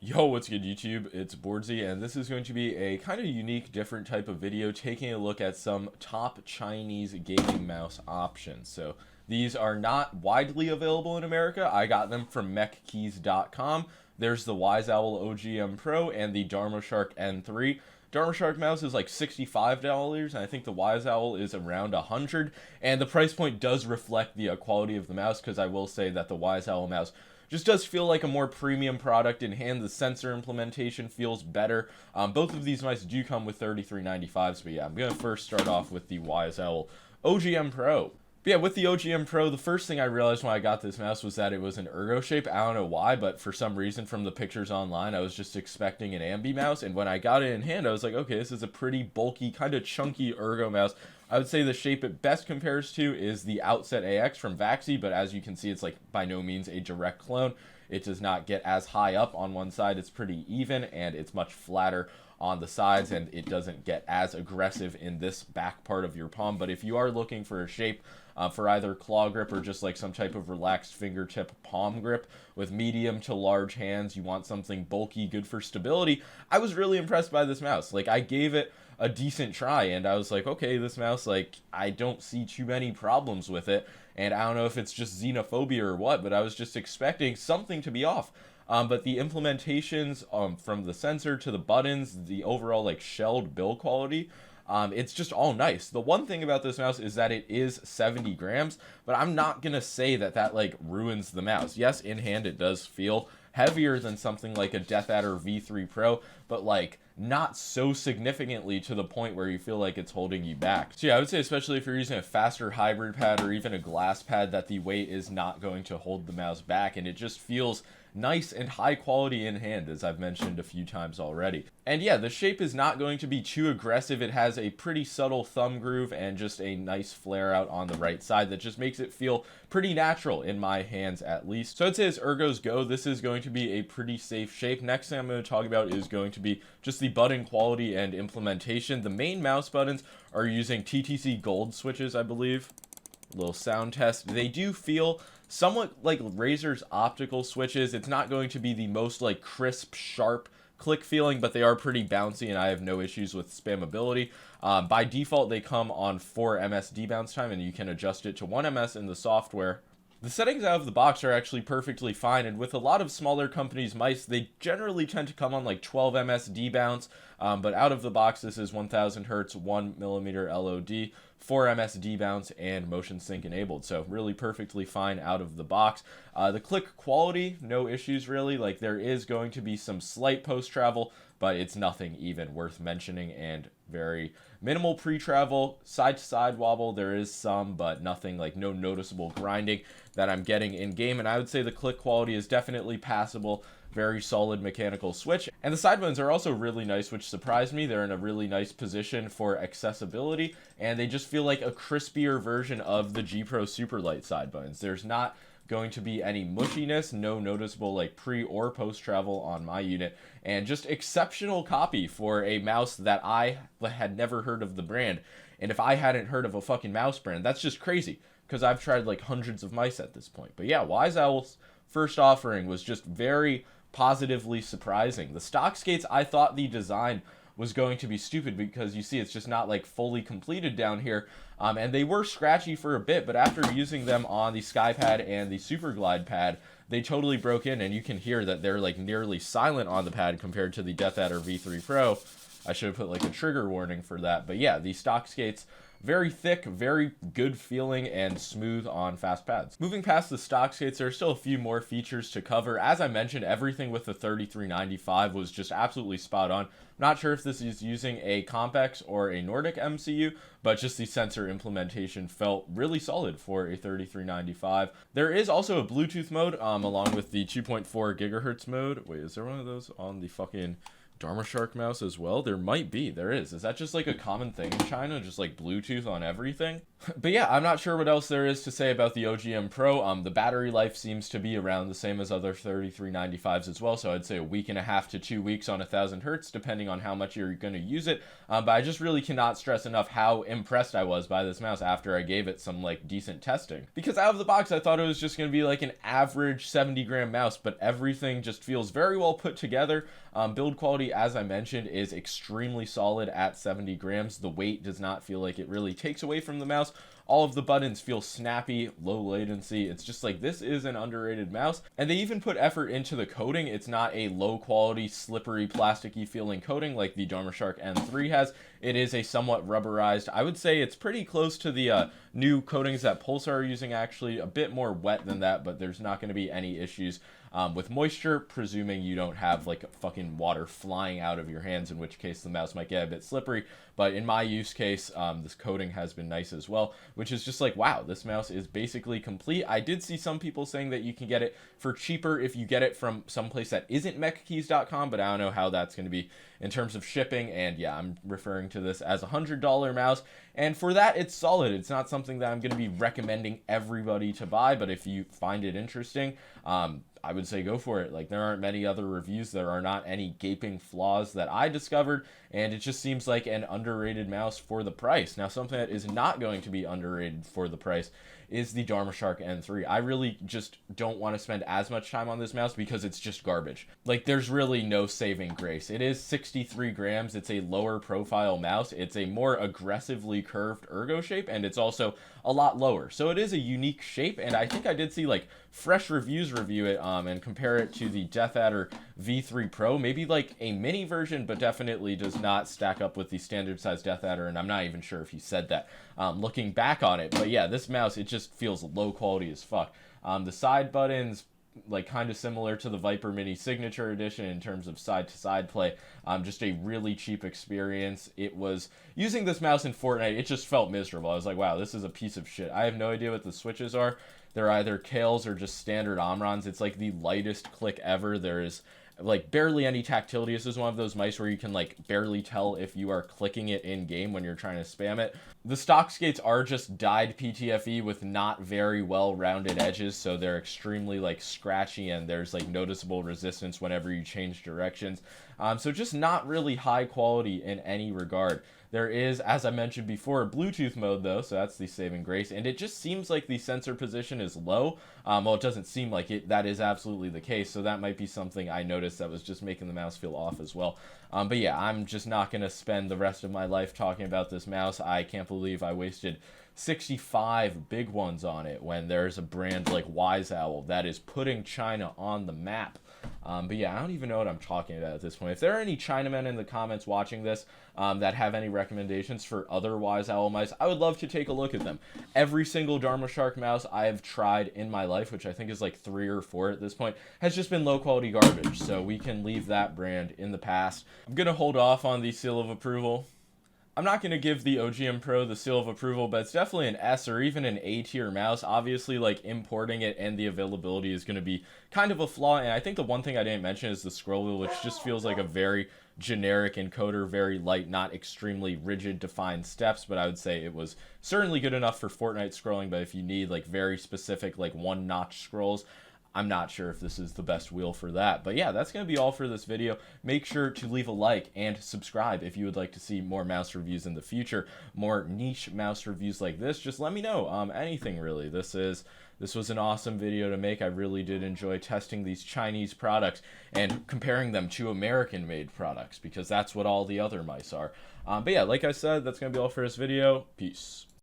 Yo, what's good YouTube? It's boardzy, and this is going to be a kind of unique, different type of video taking a look at some top Chinese gaming mouse options. So these are not widely available in America. I got them from mechkeys.com. There's the Waizowl OGM Pro and the Darmoshark N3. Darmoshark mouse is like $65, and I think the Waizowl is around $100. And the price point does reflect the quality of the mouse, because I will say that the Waizowl mouse just does feel like a more premium product in hand. The sensor implementation feels better. Both of these mice do come with 3395s, but yeah, I'm going to first start off with the Waizowl OGM Pro. But yeah, with the OGM Pro, the first thing I realized when I got this mouse was that it was an ergo shape. I don't know why, but for some reason from the pictures online, I was just expecting an ambi mouse, and when I got it in hand, I was like, okay, this is a pretty bulky, kind of chunky ergo mouse. I would say the shape it best compares to is the Outset AX from Vaxi, but as you can see, it's like by no means a direct clone. It does not get as high up on one side. It's pretty even, and it's much flatter on the sides, and it doesn't get as aggressive in this back part of your palm. But if you are looking for a shape for either claw grip or just like some type of relaxed fingertip palm grip with medium to large hands, you want something bulky, good for stability, I was really impressed by this mouse. Like, I gave it a decent try, and I was like, okay, this mouse, like, I don't see too many problems with it, and I don't know if it's just xenophobia or what, but I was just expecting something to be off. But the implementations, from the sensor to the buttons, the overall like shelled build quality, it's just all nice. The one thing about this mouse is that it is 70 grams, but I'm not gonna say that that like ruins the mouse. Yes, in hand it does feel heavier than something like a DeathAdder V3 Pro, but like not so significantly to the point where you feel like it's holding you back. So yeah, I would say especially if you're using a faster hybrid pad or even a glass pad, that the weight is not going to hold the mouse back, and it just feels nice and high quality in hand, as I've mentioned a few times already. And yeah, the shape is not going to be too aggressive. It has a pretty subtle thumb groove and just a nice flare out on the right side that just makes it feel pretty natural in my hands, at least. So I'd say as ergos go, this is going to be a pretty safe shape. Next thing I'm going to talk about is going to be just the button quality and implementation. The main mouse buttons are using TTC Gold switches, I believe. A little sound test. They do feel somewhat like Razer's optical switches. It's not going to be the most like crisp, sharp click feeling, but they are pretty bouncy, and I have no issues with spammability. By default, they come on 4 ms debounce time, and you can adjust it to 1 ms in the software. The settings out of the box are actually perfectly fine, and with a lot of smaller companies' mice, they generally tend to come on like 12 ms debounce, but out of the box, this is 1000 Hz, 1mm LOD, 4 ms debounce, and motion sync enabled, so really perfectly fine out of the box. The click quality, no issues really. Like, there is going to be some slight post travel, but it's nothing even worth mentioning, and very minimal pre-travel. Side to side wobble, there is some, but nothing, like no noticeable grinding that I'm getting in game. And I would say the click quality is definitely passable. Very solid mechanical switch, and the side buttons are also really nice, which surprised me. They're in a really nice position for accessibility, and they just feel like a crispier version of the G Pro Superlight side buttons. There's not going to be any mushiness, no noticeable like pre or post travel on my unit, and just exceptional copy for a mouse that I had never heard of the brand. And if I hadn't heard of a fucking mouse brand, that's just crazy, because I've tried like hundreds of mice at this point. But yeah, Waizowl's first offering was just very positively surprising. The stock skates, I thought the design was going to be stupid, because you see it's just not like fully completed down here, and they were scratchy for a bit, but after using them on the Skypad and the Super Glide pad, they totally broke in, and you can hear that they're like nearly silent on the pad compared to the DeathAdder V3 Pro. I should have put like a trigger warning for that, but yeah, the stock skates, very thick, very good feeling, and smooth on fast pads. Moving past the stock skates, there are still a few more features to cover. As I mentioned, everything with the 3395 was just absolutely spot on. Not sure if this is using a Compex or a Nordic MCU, but just the sensor implementation felt really solid for a 3395. There is also a Bluetooth mode, along with the 2.4 gigahertz mode. Wait, is there one of those on the fucking Darmoshark mouse as well? There might be. There is. Is that just like a common thing in China? Just like Bluetooth on everything? But yeah, I'm not sure what else there is to say about the OGM Pro. The battery life seems to be around the same as other 3395s as well. So I'd say a week and a half to 2 weeks on 1000 hertz, depending on how much you're going to use it. But I just really cannot stress enough how impressed I was by this mouse after I gave it some like decent testing. Because out of the box, I thought it was just going to be like an average 70-gram mouse, but everything just feels very well put together. Build quality, as I mentioned, is extremely solid at 70 grams. The weight does not feel like it really takes away from the mouse. All of the buttons feel snappy, low latency. It's just like, this is an underrated mouse. And they even put effort into the coating. It's not a low quality, slippery, plasticky feeling coating like the Darmoshark N3 has. It is a somewhat rubberized, I would say it's pretty close to the new coatings that Pulsar are using, actually. A bit more wet than that, but there's not going to be any issues with moisture, presuming you don't have like fucking water flying out of your hands, in which case the mouse might get a bit slippery. But in my use case, this coating has been nice as well, which is just like, wow, this mouse is basically complete. I did see some people saying that you can get it for cheaper if you get it from someplace that isn't mechkeys.com, but I don't know how that's going to be in terms of shipping. And yeah, I'm referring to this as a $100 mouse, and for that, it's solid. It's not something that I'm going to be recommending everybody to buy, but if you find it interesting, I would say go for it. Like, there aren't many other reviews. There are not any gaping flaws that I discovered, and it just seems like an underrated mouse for the price. Now, something that is not going to be underrated for the price is the Darmoshark N3. I really just don't want to spend as much time on this mouse because it's just garbage. Like, there's really no saving grace. It is 63 grams. It's a lower profile mouse. It's a more aggressively curved ergo shape, and it's also a lot lower. So it is a unique shape, and I think I did see like fresh reviews review it and compare it to the Death Adder V3 Pro. Maybe like a mini version, but definitely does not stack up with the standard size Death Adder, and I'm not even sure if he said that looking back on it. But yeah, this mouse, it just feels low quality as fuck. The side buttons, like kind of similar to the Viper Mini Signature Edition in terms of side-to-side play. Just a really cheap experience. It was, using this mouse in Fortnite, it just felt miserable. I was like, wow, this is a piece of shit. I have no idea what the switches are. They're either Kales or just standard Omrons. It's like the lightest click ever. There is like barely any tactility. This is one of those mice where you can like barely tell if you are clicking it in game when you're trying to spam it. The stock skates are just dyed PTFE with not very well rounded edges, so they're extremely like scratchy, and there's like noticeable resistance whenever you change directions. So just not really high quality in any regard. There is, as I mentioned before, Bluetooth mode though, so that's the saving grace, and it just seems like the sensor position is low. Well, it doesn't seem like it. That is absolutely the case, so that might be something I noticed that was just making the mouse feel off as well. But yeah, I'm just not going to spend the rest of my life talking about this mouse. I can't believe I wasted 65 big ones on it when there's a brand like Waizowl that is putting China on the map. But yeah, I don't even know what I'm talking about at this point. If there are any Chinamen in the comments watching this that have any recommendations for other Waizowl mice, I would love to take a look at them. Every single Darmoshark mouse I have tried in my life, which I think is like 3 or 4 at this point, has just been low quality garbage. So we can leave that brand in the past. I'm going to hold off on the seal of approval. I'm not going to give the OGM Pro the seal of approval, but it's definitely an S or even an A tier mouse. Obviously, like, importing it and the availability is going to be kind of a flaw, and I think the one thing I didn't mention is the scroll wheel, which just feels like a very generic encoder, very light, not extremely rigid defined steps, but I would say it was certainly good enough for Fortnite scrolling. But if you need like very specific like one notch scrolls, I'm not sure if this is the best wheel for that. But yeah, that's going to be all for this video. Make sure to leave a like and subscribe if you would like to see more mouse reviews in the future, more niche mouse reviews like this. Just let me know. Anything really. This was an awesome video to make. I really did enjoy testing these Chinese products and comparing them to American-made products, because that's what all the other mice are. But yeah, like I said, that's going to be all for this video. Peace.